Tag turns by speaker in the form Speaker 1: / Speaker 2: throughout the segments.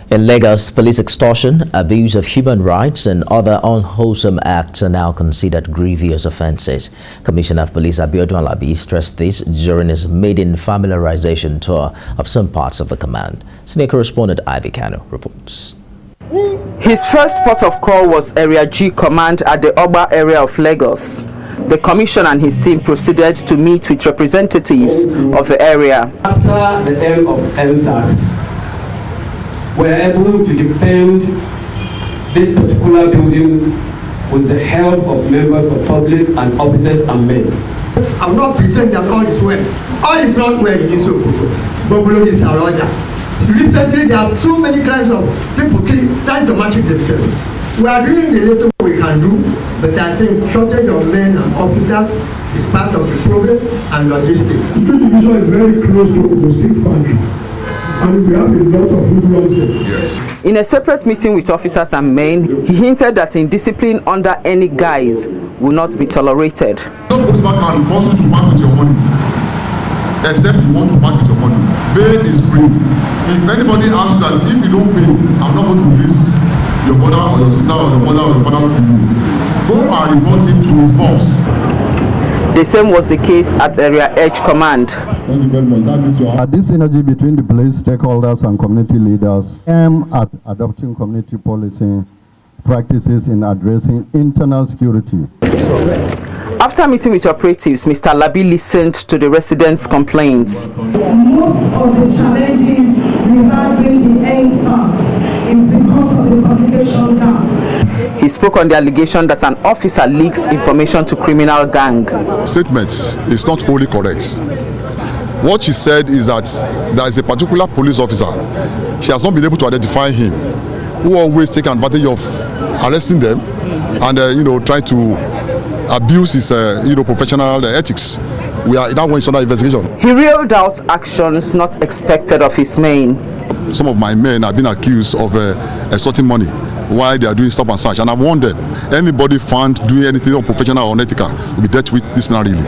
Speaker 1: In Lagos, police extortion, abuse of human rights, and other unwholesome acts are now considered grievous offences. Commissioner of Police Abiodun Alabi stressed this during his Maiden familiarisation tour of some parts of the command. Senior correspondent Ivy Kano reports.
Speaker 2: His first port of call was Area G Command at the Oba area of Lagos. The commissioner and his team proceeded to meet with representatives of the area.
Speaker 3: After the end of NSAS, we're able to defend this particular building with the help of members of public and officers and men.
Speaker 4: I'm not pretending that all is well. All is not well in this Bobolo is Roger. Recently, there are so many kinds of people trying to match themselves. We are doing the little we can do, but I think shortage of men and officers is part of the problem and logistics.
Speaker 5: The division is very close to the state boundary. And we have a lot of hoodlums there. Yes.
Speaker 2: In a separate meeting with officers and men, he hinted that indiscipline under any guise will not be tolerated.
Speaker 6: No policeman can force you to part with your money, except you want to part with your money. Bail is free. If anybody asks that if you don't pay, I'm not going to release your brother or your sister or your mother or your father to you, go and report him to his boss.
Speaker 2: The same was the case at Area H Command.
Speaker 7: Thank you very much. This synergy between the police stakeholders and community leaders aim at adopting community policing practices in addressing internal security.
Speaker 2: After meeting with operatives, Mr. Alabi listened to the residents' complaints.
Speaker 8: Most of the challenges we have during the NSAS is because of the communication gap.
Speaker 2: He spoke on the allegation that an officer leaks information to criminal gang.
Speaker 6: Statement is not wholly correct. What she said is that there is a particular police officer. She has not been able to identify him, who always take advantage of arresting them and try to abuse his professional ethics. That one is under investigation.
Speaker 2: He reeled out actions not expected of his men.
Speaker 6: Some of my men have been accused of extorting money while they are doing stop and search, and I've warned them. Anybody found doing anything unprofessional or unethical will be dealt with disciplinarily.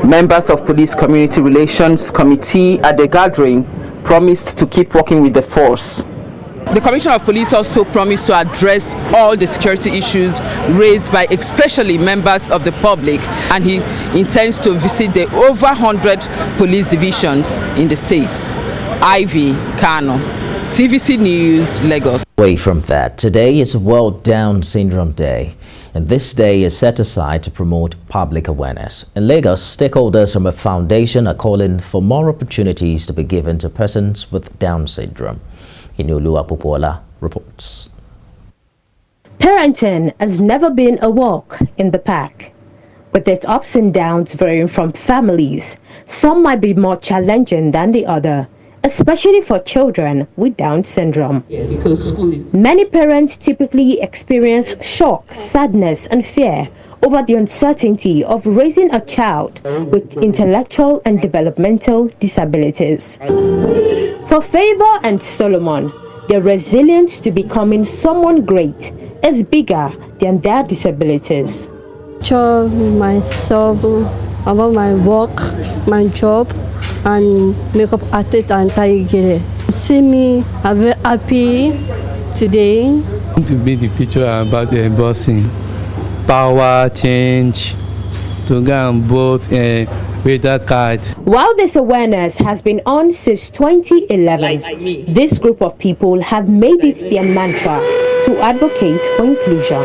Speaker 2: Members of Police Community Relations Committee at the gathering promised to keep working with the force. The Commissioner of Police also promised to address all the security issues raised by especially members of the public, and he intends to visit the over 100 police divisions in the state. Ivy Kano, TVC News, Lagos.
Speaker 1: Away from that, today is World Down Syndrome Day, and this day is set aside to promote public awareness. In Lagos, stakeholders from a foundation are calling for more opportunities to be given to persons with Down syndrome. Inulu Apopola reports.
Speaker 9: Parenting has never been a walk in the park. With its ups and downs varying from families, some might be more challenging than the other, especially for children with Down syndrome. Many parents typically experience shock, sadness, and fear over the uncertainty of raising a child with intellectual and developmental disabilities. For Favor and Solomon, their resilience to becoming someone great is bigger than their disabilities.
Speaker 10: Show myself about my work, my job, and makeup artist and Taigere. See me, I'm very happy today.
Speaker 11: I want to be the picture about embossing, power change, to go and vote with a card.
Speaker 9: While this awareness has been on since 2011, this group of people have made it their mantra to advocate for inclusion.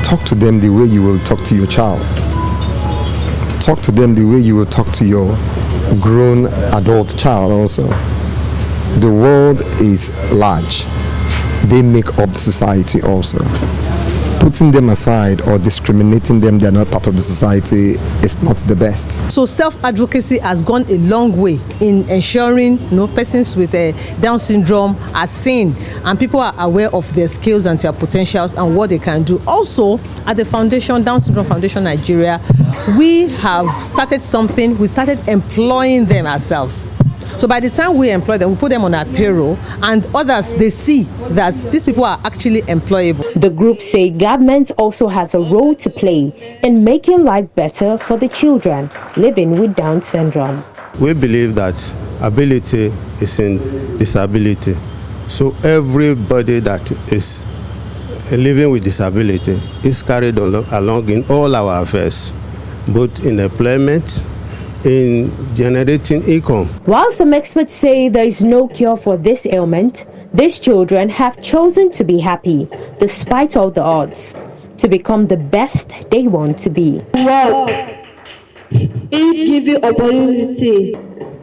Speaker 12: Talk to them the way you will talk to your child. Talk to them the way you will talk to your grown adult child also. The world is large. They make up the society also. Putting them aside or discriminating them, they are not part of the society, is not the best.
Speaker 13: So self-advocacy has gone a long way in ensuring persons with Down syndrome are seen and people are aware of their skills and their potentials and what they can do. Also, at the foundation, Down Syndrome Foundation Nigeria, we have started something. We started employing them ourselves. So by the time we employ them, we put them on our payroll, and others, they see that these people are actually employable.
Speaker 9: The group say government also has a role to play in making life better for the children living with Down syndrome.
Speaker 14: We believe that ability is in disability. So everybody that is living with disability is carried along in all our affairs, both in employment, in generating income.
Speaker 9: While some experts say there is no cure for this ailment, these children have chosen to be happy despite all the odds, to become the best they want to be.
Speaker 15: Wow. It gives you opportunity.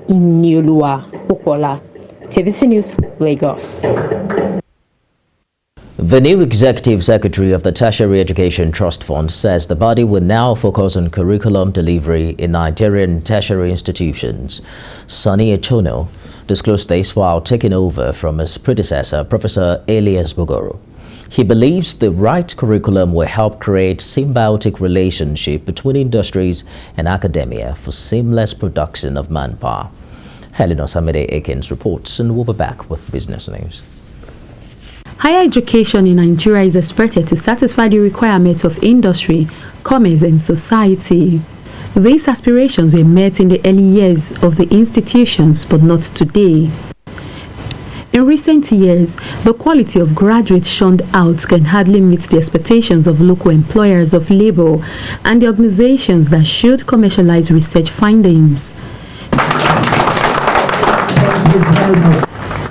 Speaker 9: Inyulua Popola, TVC News, Lagos. The new executive secretary of the Tertiary Education Trust Fund says the body will now focus on curriculum delivery in Nigerian tertiary institutions. Sonny Echono disclosed this while taking over from his predecessor, Professor Elias Bogoro. He believes the right curriculum will help create symbiotic relationship between industries and academia for seamless production of manpower. Helen Osamide Akins reports, and we'll be back with business news.
Speaker 16: Higher education in Nigeria is expected to satisfy the requirements of industry, commerce and society. These aspirations were met in the early years of the institutions, but not today. In recent years, the quality of graduates shunned out can hardly meet the expectations of local employers of labor and the organizations that should commercialize research findings.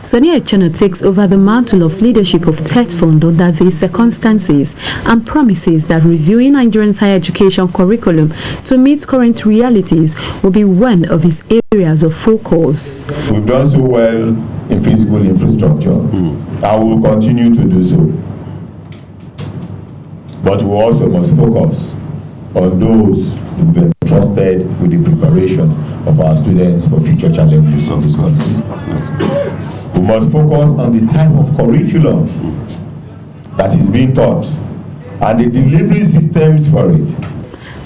Speaker 16: Sonny Echono takes over the mantle of leadership of TET Fund under these circumstances and promises that reviewing Nigerians' higher education curriculum to meet current realities will be one of his areas of focus.
Speaker 17: We've done so well in physical infrastructure. I will continue to do so. But we also must focus on those who've been trusted with the preparation of our students for future challenges of this country. We must focus on the type of curriculum that is being taught and the delivery systems for it.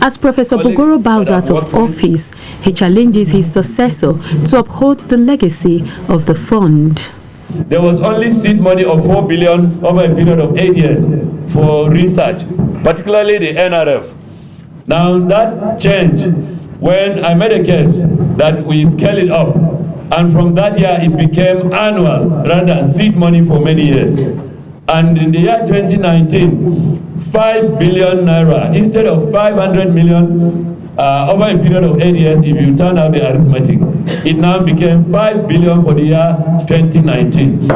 Speaker 16: As Professor Bogoro bows out of office, he challenges his successor to uphold the legacy of the fund.
Speaker 18: There was only seed money of 4 billion over a period of 8 years for research, particularly the NRF. Now that changed when I made a case that we scale it up. And from that year, it became annual rather than seed money for many years. And in the year 2019, 5 billion naira instead of 500 million over a period of 8 years, if you turn out the arithmetic, it now became 5 billion for the year 2019.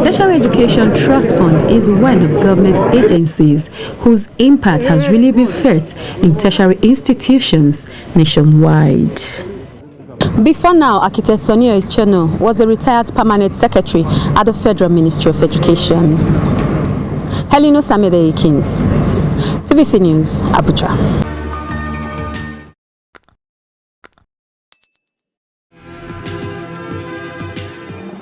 Speaker 16: Tertiary Education Trust Fund is one of government agencies whose impact has really been felt in tertiary institutions nationwide. Before now, Architect Sonny Echono was a retired permanent secretary at the Federal Ministry of Education. Helen Osamide Akins, TVC News, Abuja.